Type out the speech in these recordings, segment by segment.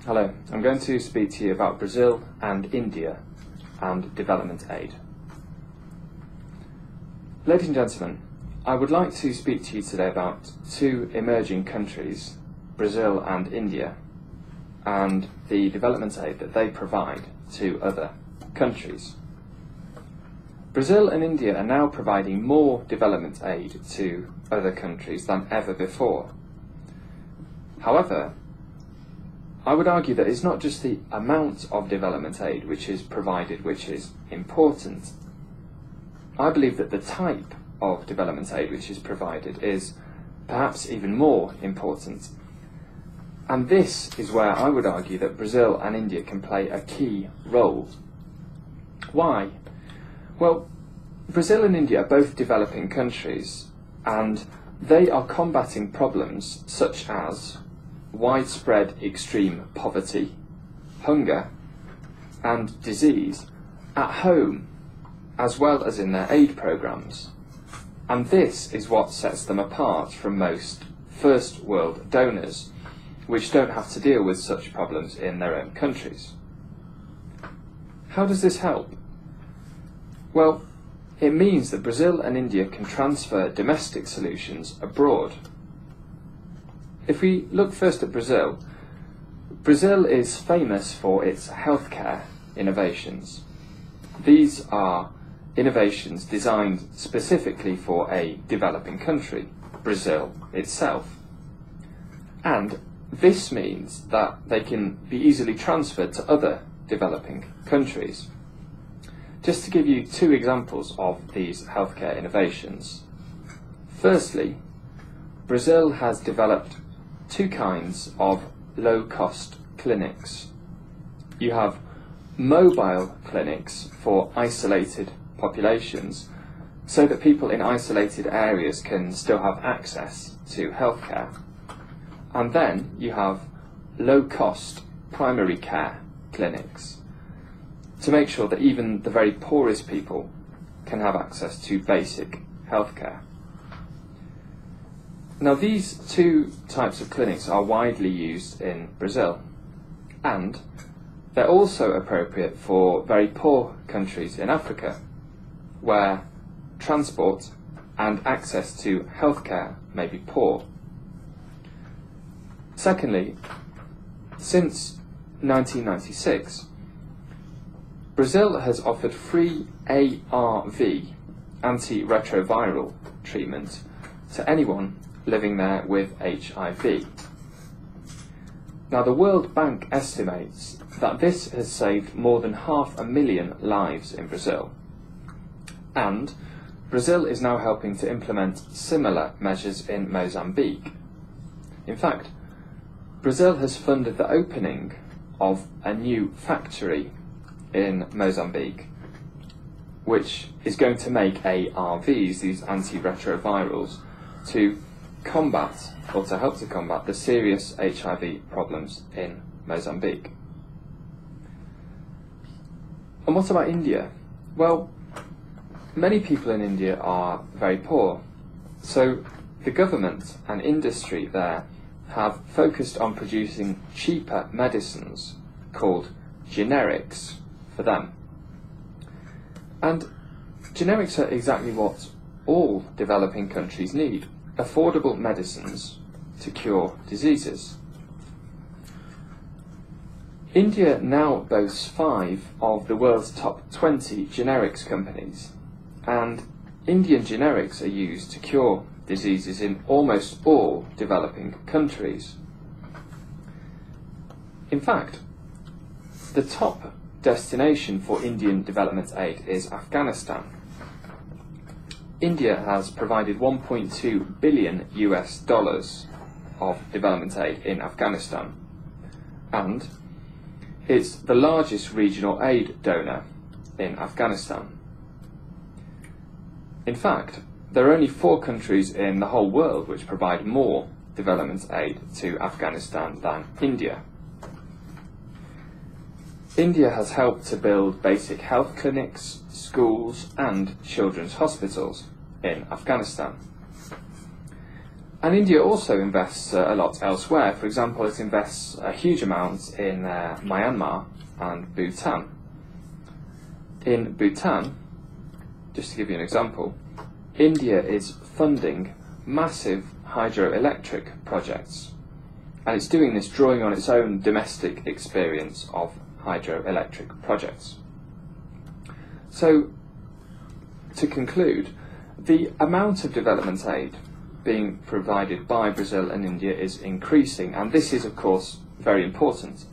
Hello, I'm going to speak to you about Brazil and India and development aid. Ladies and gentlemen, I would like to speak to you today about two emerging countries, Brazil and India, and the development aid that they provide to other countries. Brazil and India are now providing more development aid to other countries than ever before. However, I would argue that it's not just the amount of development aid which is provided which is important. I believe that the type of development aid which is provided is perhaps even more important. And this is where I would argue that Brazil and India can play a key role. Why? Well, Brazil and India are both developing countries, and they are combating problems such as widespread extreme poverty, hunger and disease at home as well as in their aid programs. And this is what sets them apart from most first world donors, which don't have to deal with such problems in their own countries. How does this help? Well, it means that Brazil and India can transfer domestic solutions abroad. If we look first at Brazil, Brazil is famous for its healthcare innovations. These are innovations designed specifically for a developing country, Brazil itself. And this means that they can be easily transferred to other developing countries. Just to give you two examples of these healthcare innovations. Firstly, Brazil has developed two kinds of low-cost clinics. You have mobile clinics for isolated populations, so that people in isolated areas can still have access to healthcare. And then you have low-cost primary care clinics to make sure that even the very poorest people can have access to basic healthcare. Now, these two types of clinics are widely used in Brazil, and they're also appropriate for very poor countries in Africa, where transport and access to healthcare may be poor. Secondly, since 1996, Brazil has offered free ARV, antiretroviral treatment, to anyone living there with HIV. Now, the World Bank estimates that this has saved more than 500,000 lives in Brazil. And Brazil is now helping to implement similar measures in Mozambique. In fact, Brazil has funded the opening of a new factory in Mozambique, which is going to make ARVs, these antiretrovirals, to combat, or to help to combat, the serious HIV problems in Mozambique. And what about India? Well, many people in India are very poor, so the government and industry there have focused on producing cheaper medicines called generics for them. And generics are exactly what all developing countries need: affordable medicines to cure diseases. India now boasts 5 of the world's top 20 generics companies, and Indian generics are used to cure diseases in almost all developing countries. In fact, the top destination for Indian development aid is Afghanistan. India has provided $1.2 billion of development aid in Afghanistan, and it's the largest regional aid donor in Afghanistan. In fact, there are only 4 countries in the whole world which provide more development aid to Afghanistan than India. India has helped to build basic health clinics, schools and children's hospitals in Afghanistan. And India also invests a lot elsewhere. For example, it invests a huge amount in Myanmar and Bhutan. In Bhutan, just to give you an example, India is funding massive hydroelectric projects, and it's doing this drawing on its own domestic experience of hydroelectric projects. So, to conclude, the amount of development aid being provided by Brazil and India is increasing, and this is of course very important.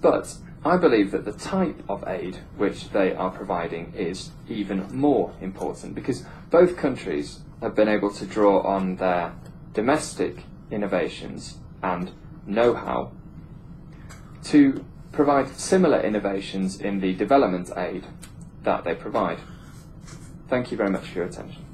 But I believe that the type of aid which they are providing is even more important, because both countries have been able to draw on their domestic innovations and know-how to provide similar innovations in the development aid that they provide. Thank you very much for your attention.